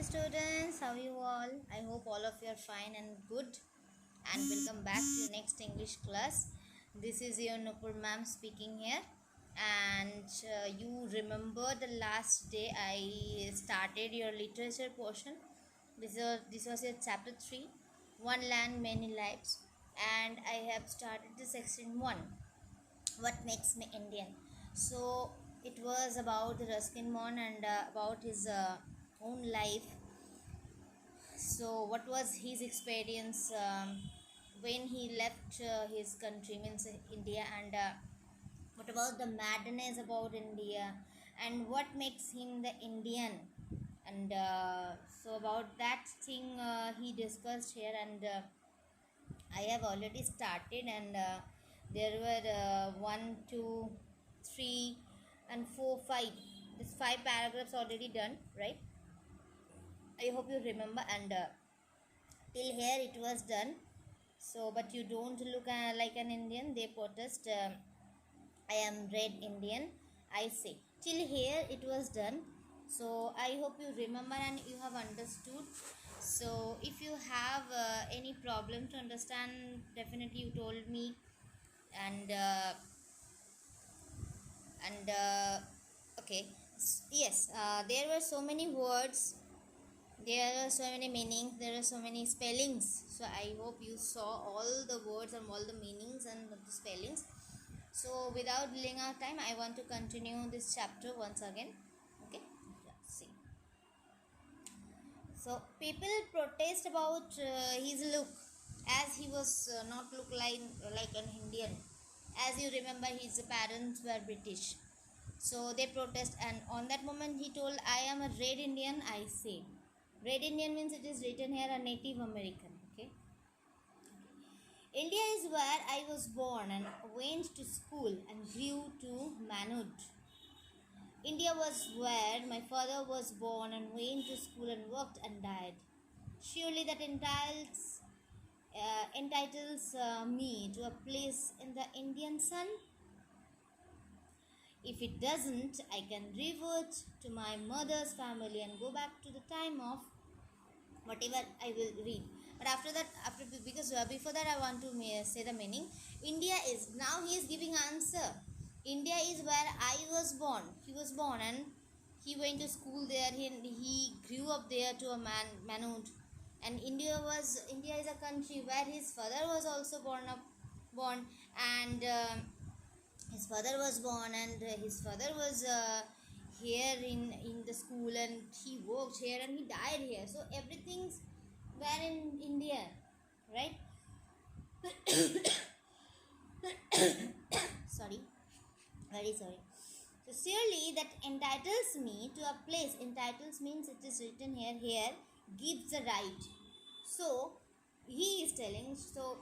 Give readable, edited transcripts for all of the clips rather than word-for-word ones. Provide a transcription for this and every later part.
dear students, how are you all? I hope all of you are fine and good. And welcome back to your next English class. This is your Nupur ma'am speaking here. And you remember the last day I started your literature portion. This was your chapter 3, One Land, Many Lives. And I have started the section 1, What Makes Me Indian. So it was about the Ruskin Mon and about his own life. So what was his experience when he left his country, means India, and what about the madness about India, and what makes him the Indian, and so about that thing he discussed here, and I have already started, and there were 1, 2, 3, and 4, 5. This 5 paragraphs already done, right? I hope you remember, and till here it was done. So, but you don't look like an Indian. They protest. I am red Indian. I say till here it was done. So I hope you remember and you have understood. So if you have any problem to understand, definitely you told me, and and okay, yes, there were so many words, there are so many meanings, there are so many spellings. So I hope you saw all the words and all the meanings and the spellings. So without delaying our time, I want to continue this chapter once again. Okay, see. So people protest about his look, as he was not look like an Indian. As you remember, his parents were British. So they protest, and on that moment he told, I am a red Indian, I say. Red Indian means it is written here a Native American. Okay. India is where I was born and went to school and grew to manhood. India was where my father was born and went to school and worked and died. Surely that entitles me to a place in the Indian sun. If it doesn't, I can revert to my mother's family and go back to the time of whatever I will read. But after that, because before that, I want to say the meaning. India is, now he is giving answer. India is where I was born. He was born and he went to school there. He grew up there to a manhood. And India is a country where his father was also born, and his father was born, and his father was here in the school, and he worked here and he died here. So everything's where in India, right? Sorry, very sorry. So surely that entitles me to a place. Entitles means it is written here gives the right. So he is telling, so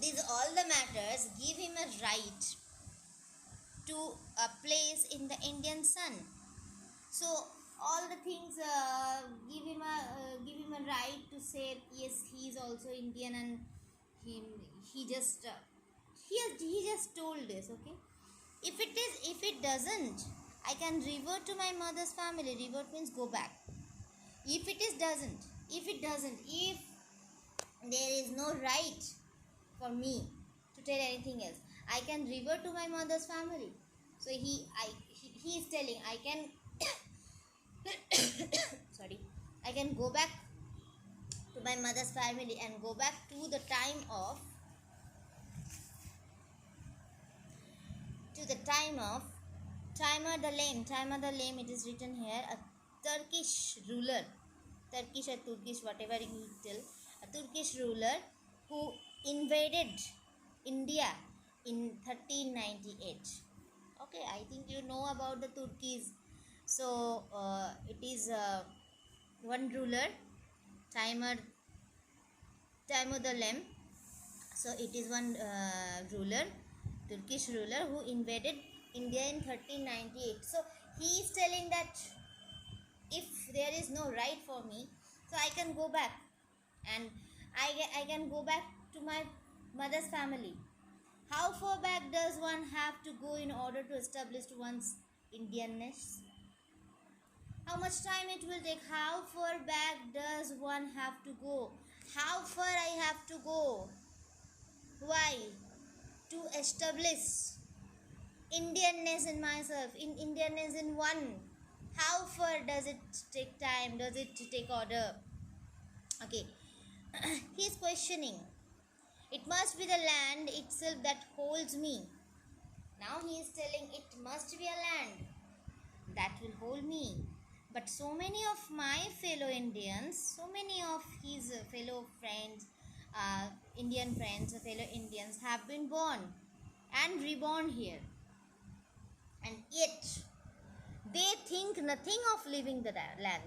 these all the matters give him a right to a place in the Indian sun. So all the things give him a right to say yes, he is also Indian, and he just he just told this. Okay, if it doesn't, I can revert to my mother's family. Revert means go back. If it doesn't, if there is no right for me to tell anything else, I can revert to my mother's family. So he is telling, I can sorry, I can go back to my mother's family and go back to the time of Timur the Lame. Timur the Lame, it is written here, a Turkish ruler, Turkish or Turkish, whatever you tell, a Turkish ruler who invaded India in 1398. Okay, I think you know about the Turkeys. So it is one ruler, Timur the Lame. So it is one ruler, Turkish ruler, who invaded India in 1398. So he is telling that if there is no right for me, so I can go back, and I can go back to my mother's family. How far back does one have to go in order to establish one's Indianness? How much time it will take? How far back does one have to go? How far I have to go? Why? To establish Indianness in myself, in Indianness in one. How far does it take time? Does it take order? Okay. He's questioning. It must be the land itself that holds me. Now he is telling it must be a land that will hold me. But so many of my fellow Indians, so many of his fellow friends, Indian friends, fellow Indians have been born and reborn here. And yet, they think nothing of leaving the land.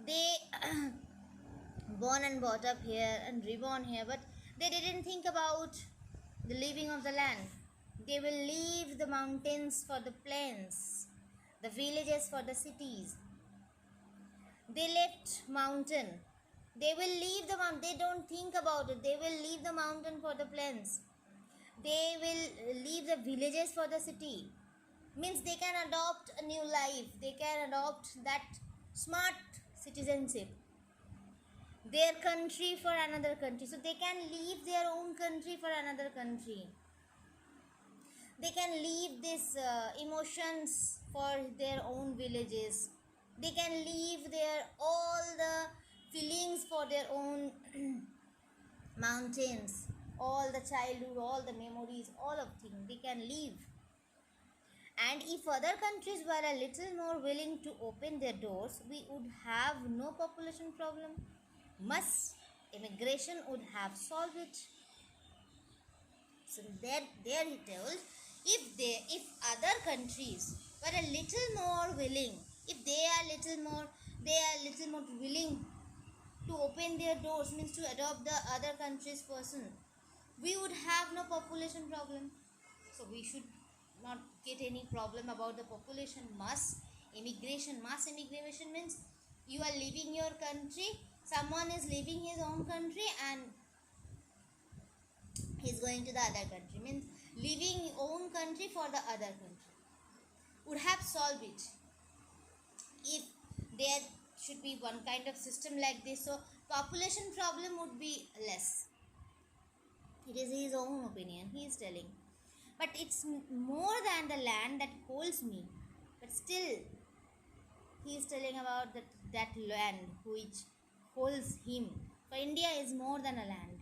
They born and brought up here and reborn here, but they didn't think about the leaving of the land. They will leave the mountains for the plains, the villages for the cities. They left mountain. They will leave the mountain. They don't think about it. They will leave the mountain for the plains. They will leave the villages for the city. Means they can adopt a new life. They can adopt that smart citizenship. Their country for another country. So they can leave their own country for another country. They can leave these emotions for their own villages. They can leave their all the feelings for their own mountains, all the childhood, all the memories, all of things they can leave. And if other countries were a little more willing to open their doors, we would have no population problem. Mass immigration would have solved it. So there he told, if other countries were a little more willing, if they are little more willing to open their doors, means to adopt the other country's person, we would have no population problem. So we should not get any problem about the population. Mass immigration means you are leaving your country, someone is leaving his own country and he's going to the other country, means leaving own country for the other country. Would have solved it if there should be one kind of system like this, so population problem would be less. It is his own opinion he is telling. But it's more than the land that holds me. But still, he is telling about that land which holds him. For India is more than a land.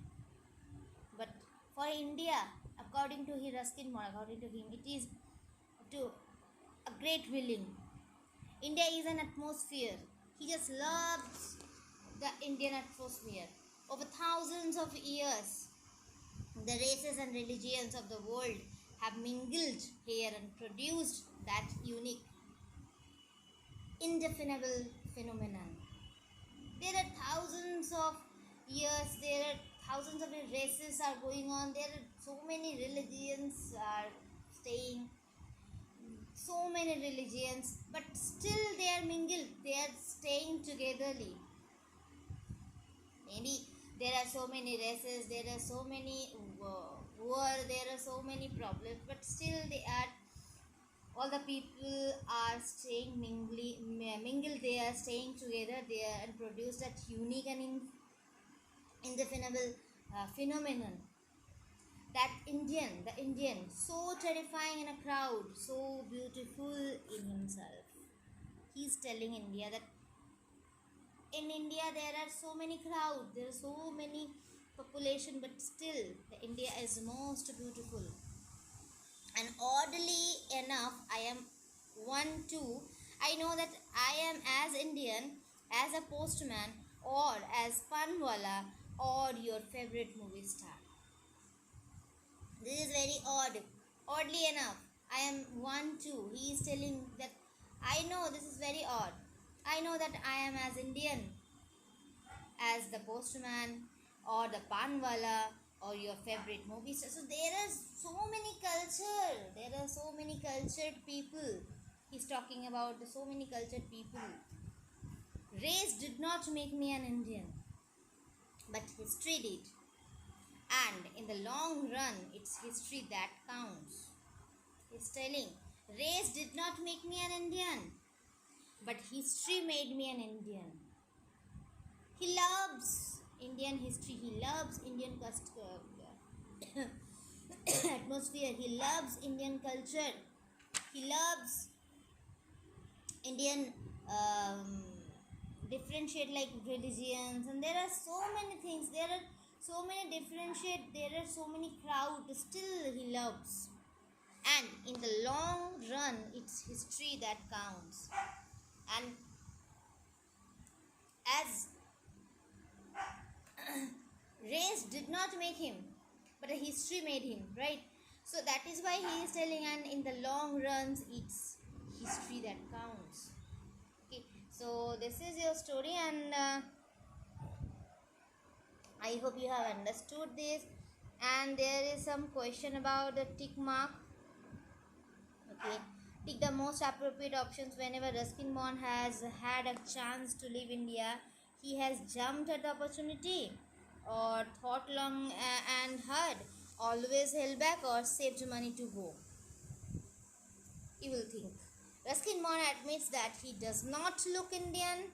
But for India, according to Ruskin Moore, according to him, it is to a great willing. India is an atmosphere. He just loves the Indian atmosphere. Over thousands of years, the races and religions of the world have mingled here and produced that unique, indefinable phenomenon. There are thousands of years, there are thousands of races are going on, there are so many religions are staying, so many religions, but still they are mingled, they are staying togetherly. Maybe there are so many races, there are so many war, there are so many problems, but still they are, all the people are staying mingled, they are staying together there and produce that unique and indefinable phenomenon. That the Indian, so terrifying in a crowd, so beautiful in himself. He's telling India that in India there are so many crowds, there are so many population, but still the India is most beautiful. And oddly enough, I am one too. I know that I am as Indian as a postman or as Panwala or your favorite movie star. This is very odd. Oddly enough, I am one too. He is telling that I know this is very odd. I know that I am as Indian as the postman or the Panwala or your favorite movie star. So there are so many culture. There are so many cultured people. He's talking about the so many cultured people. Race did not make me an Indian, but history did. And in the long run, it's history that counts. He's telling, race did not make me an Indian. but history made me an Indian. He loves Indian history. He loves Indian atmosphere. He loves Indian culture. He loves Indian differentiate like religions, and there are so many things. There are so many differentiate. There are so many crowd. Still, he loves. And in the long run, it's history that counts. And as race did not make him, but a history made him, right? So that is why he is telling, and in the long runs, it's history that counts. Okay, so this is your story, and I hope you have understood this. And there is some question about the tick mark. Okay, tick the most appropriate options. Whenever Ruskin Bond has had a chance to leave India, he has jumped at the opportunity, or thought long and hard, always held back, or saved money to go. You will think. Ruskin Bond admits that he does not look Indian,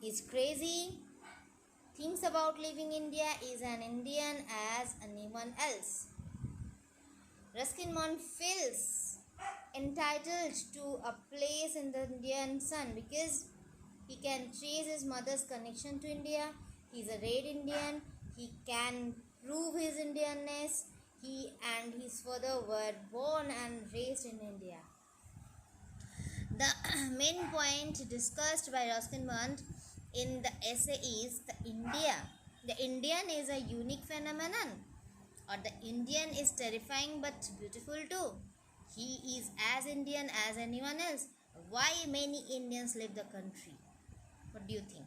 is crazy, thinks about leaving India, is an Indian as anyone else. Ruskin Bond feels entitled to a place in the Indian sun because he can trace his mother's connection to India. He is a red Indian. He can prove his Indianness. He and his father were born and raised in India. The main point discussed by Ruskin Bond in the essay is the India. The Indian is a unique phenomenon, or the Indian is terrifying but beautiful too. He is as Indian as anyone else. Why many Indians leave the country? What do you think?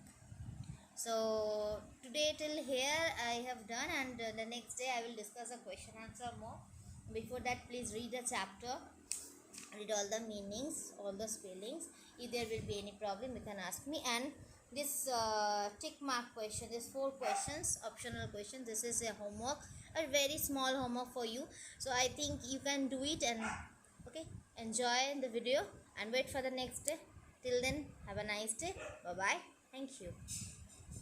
So today till here I have done, and the next day I will discuss a question answer more. Before that, please read the chapter, read all the meanings, all the spellings. If there will be any problem, you can ask me. And this tick mark question, this 4 questions, optional questions, this is a homework, a very small homework for you. So I think you can do it, and okay, enjoy the video and wait for the next day. Till then, have a nice day. Bye bye. Thank you.